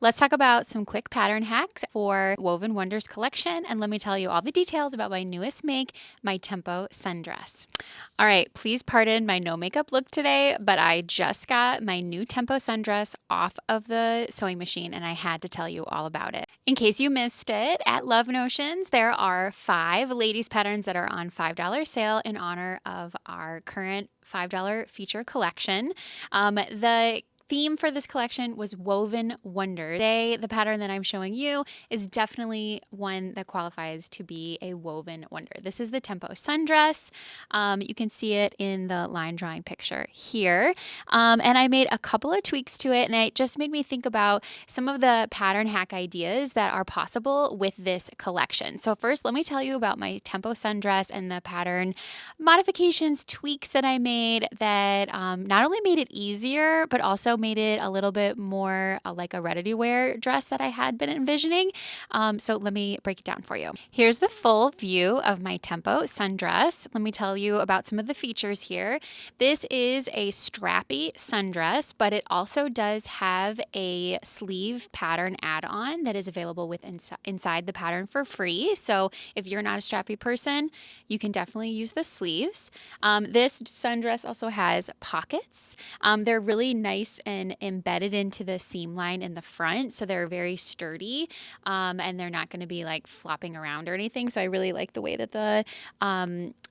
Let's talk about some quick pattern hacks for Woven Wonders collection, and let me tell you all the details about my newest make, my Tempo Sundress. All right, please pardon my no makeup look today, but I just got my new Tempo Sundress off of the sewing machine and I had to tell you all about it. In case you missed it, at Love Notions, there are 5 ladies patterns that are on $5 sale in honor of our current $5 feature collection. The theme for this collection was Woven Wonders. Today, the pattern that I'm showing you is definitely one that qualifies to be a woven wonder. This is the Tempo Sundress. You can see it in the line drawing picture here. And I made a couple of tweaks to it, and it just made me think about some of the pattern hack ideas that are possible with this collection. So first, let me tell you about my Tempo Sundress and the pattern modifications, tweaks that I made that not only made it easier, but also made it a little bit more like a ready-to-wear dress that I had been envisioning. So let me break it down for you. Here's the full view of my Tempo Sundress. Let me tell you about some of the features here. This is a strappy sundress, but it also does have a sleeve pattern add-on that is available with inside the pattern for free. So if you're not a strappy person, you can definitely use the sleeves. This sundress also has pockets. They're really nice and embedded into the seam line in the front, so they're very sturdy, and they're not going to be like flopping around or anything. So I really like the way that the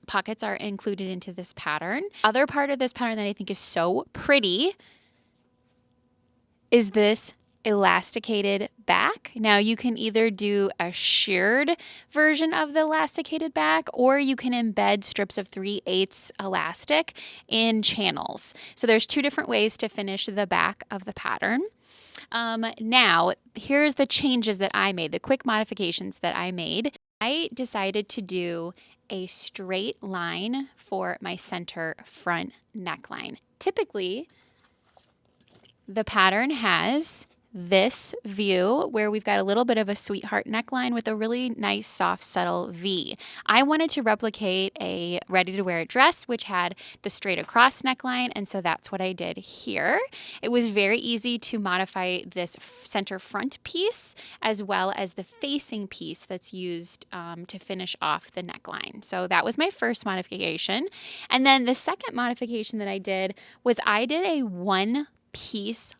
pockets are included into this pattern. Other part of this pattern that I think is so pretty is this elasticated back. Now you can either do a sheared version of the elasticated back, or you can embed strips of 3/8 elastic in channels. So there's 2 different ways to finish the back of the pattern. Now here's the changes that I made, the quick modifications that I made. I decided to do a straight line for my center front neckline. Typically, the pattern has this view where we've got a little bit of a sweetheart neckline with a really nice soft subtle V. I wanted to replicate a ready-to-wear dress which had the straight across neckline, and so that's what I did here. It was very easy to modify this center front piece as well as the facing piece that's used to finish off the neckline. So that was my first modification. And then the second modification that I did was I did a one-piece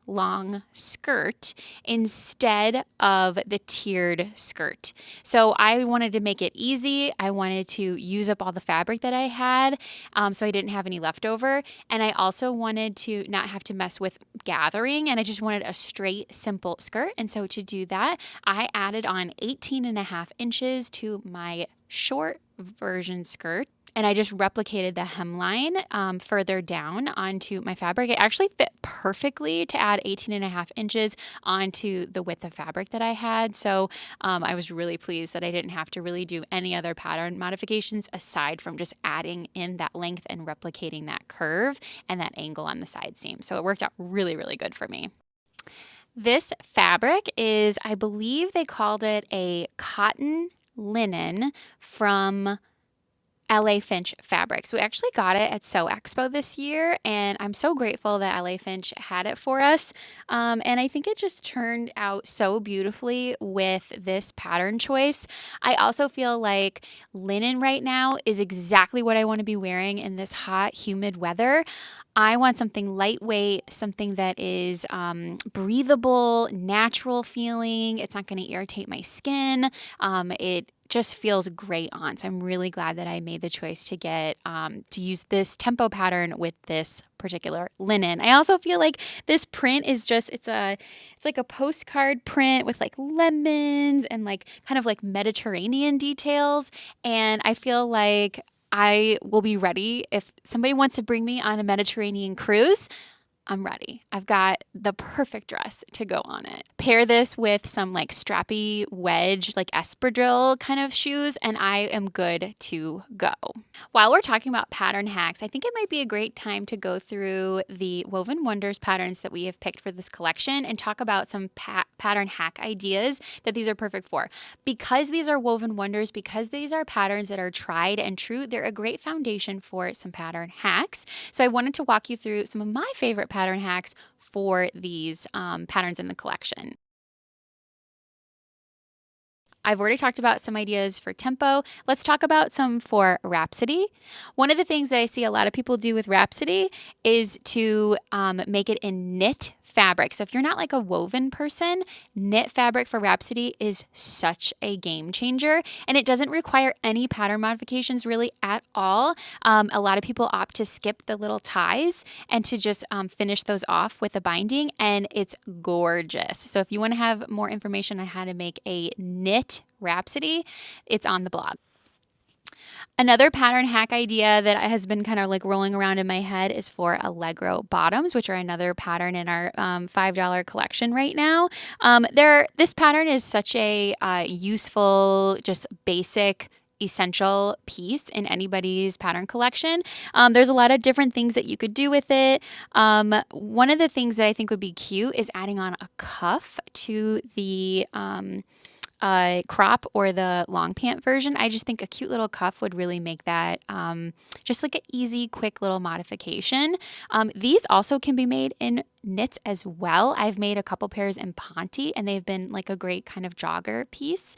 long skirt instead of the tiered skirt. So I wanted to make it easy. I wanted to use up all the fabric that I had, so I didn't have any leftover. And I also wanted to not have to mess with gathering, and I just wanted a straight, simple skirt. And so to do that, I added on 18.5 inches to my short version skirt. And I just replicated the hemline further down onto my fabric. It actually fit perfectly to add 18.5 inches onto the width of fabric that I had. So I was really pleased that I didn't have to really do any other pattern modifications aside from just adding in that length and replicating that curve and that angle on the side seam. So it worked out really, really good for me. This fabric is, I believe they called it a cotton linen from LA Finch Fabrics. We actually got it at Sew Expo this year, and I'm so grateful that LA Finch had it for us. And I think it just turned out so beautifully with this pattern choice. I also feel like linen right now is exactly what I want to be wearing in this hot, humid weather. I want something lightweight, something that is breathable, natural feeling. It's not going to irritate my skin. It just feels great on. So I'm really glad that I made the choice to get to use this tempo pattern with this particular linen. I also feel like this print is just it's like a postcard print with like lemons and like kind of like Mediterranean details, and I feel like I will be ready if somebody wants to bring me on a Mediterranean cruise. I'm ready. I've got the perfect dress to go on it. Pair this with some like strappy wedge, like espadrille kind of shoes, and I am good to go. While we're talking about pattern hacks, I think it might be a great time to go through the Woven Wonders patterns that we have picked for this collection and talk about some pattern hack ideas that these are perfect for. Because these are Woven Wonders, because these are patterns that are tried and true, they're a great foundation for some pattern hacks. So I wanted to walk you through some of my favorite pattern hacks for these patterns in the collection. I've already talked about some ideas for Tempo. Let's talk about some for Rhapsody. One of the things that I see a lot of people do with Rhapsody is to make it in knit fabric. So if you're not like a woven person, knit fabric for Rhapsody is such a game changer, and it doesn't require any pattern modifications really at all. A lot of people opt to skip the little ties and to just finish those off with a binding, and it's gorgeous. So if you want to have more information on how to make a knit Rhapsody, it's on the blog. Another pattern hack idea that has been kind of like rolling around in my head is for Allegro bottoms, which are another pattern in our $5 collection right now. This pattern is such a useful, just basic essential piece in anybody's pattern collection. There's a lot of different things that you could do with it. One of the things that I think would be cute is adding on a cuff to the crop or the long pant version. I just think a cute little cuff would really make that just like an easy, quick little modification. These also can be made in knits as well. I've made a couple pairs in Ponte, and they've been like a great kind of jogger piece.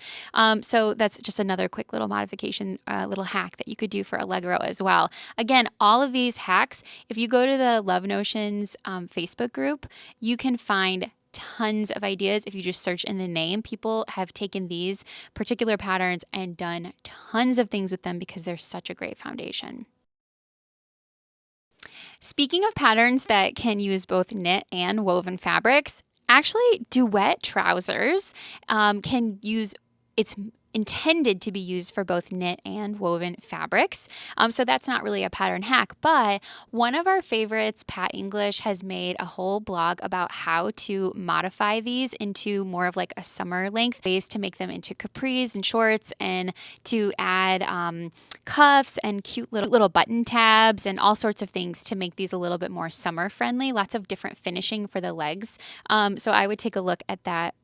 So that's just another quick little modification, little hack that you could do for Allegro as well. Again, all of these hacks, if you go to the Love Notions Facebook group, you can find tons of ideas. If you just search in the name, people have taken these particular patterns and done tons of things with them because they're such a great foundation. Speaking of patterns that can use both knit and woven fabrics, actually duet trousers can use, it's intended to be used for both knit and woven fabrics. So that's not really a pattern hack, but one of our favorites, Pat English, has made a whole blog about how to modify these into more of like a summer length, ways to make them into capris and shorts, and to add cuffs and cute little button tabs and all sorts of things to make these a little bit more summer friendly. Lots of different finishing for the legs. So I would take a look at that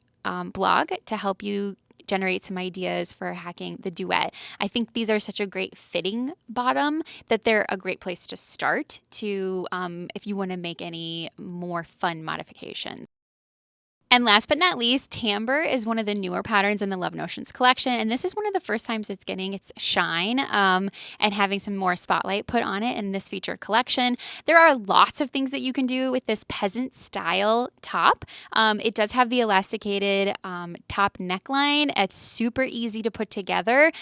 blog to help you generate some ideas for hacking the duet. I think these are such a great fitting bottom that they're a great place to start to if you want to make any more fun modifications. And last but not least, Timbre is one of the newer patterns in the Love Notions collection. And this is one of the first times it's getting its shine and having some more spotlight put on it in this feature collection. There are lots of things that you can do with this peasant style top. It does have the elasticated top neckline. It's super easy to put together.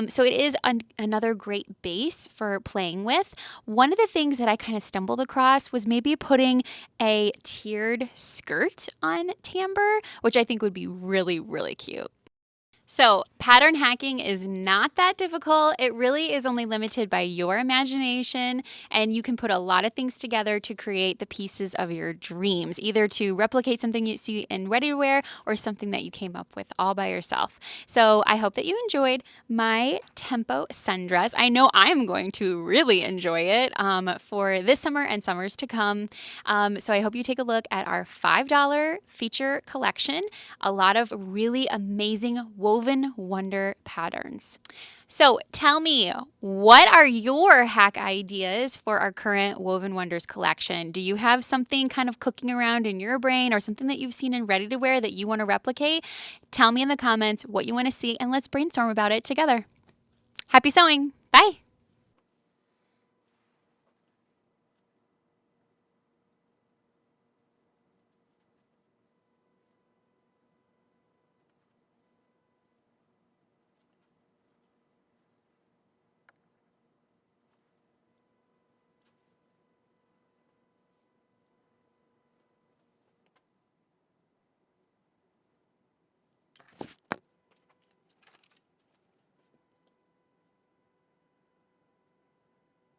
So it is another great base for playing with. One of the things that I kind of stumbled across was maybe putting a tiered skirt on Timbre, which I think would be really, really cute. So pattern hacking is not that difficult. It really is only limited by your imagination, and you can put a lot of things together to create the pieces of your dreams, either to replicate something you see in ready to wear or something that you came up with all by yourself. So I hope that you enjoyed my Tempo Sundress. I know I'm going to really enjoy it for this summer and summers to come. So I hope you take a look at our $5 feature collection. A lot of really amazing woven wonder patterns. So tell me, what are your hack ideas for our current Woven Wonders collection? Do you have something kind of cooking around in your brain or something that you've seen in ready to wear that you want to replicate? Tell me in the comments what you want to see, and let's brainstorm about it together. Happy sewing. Bye.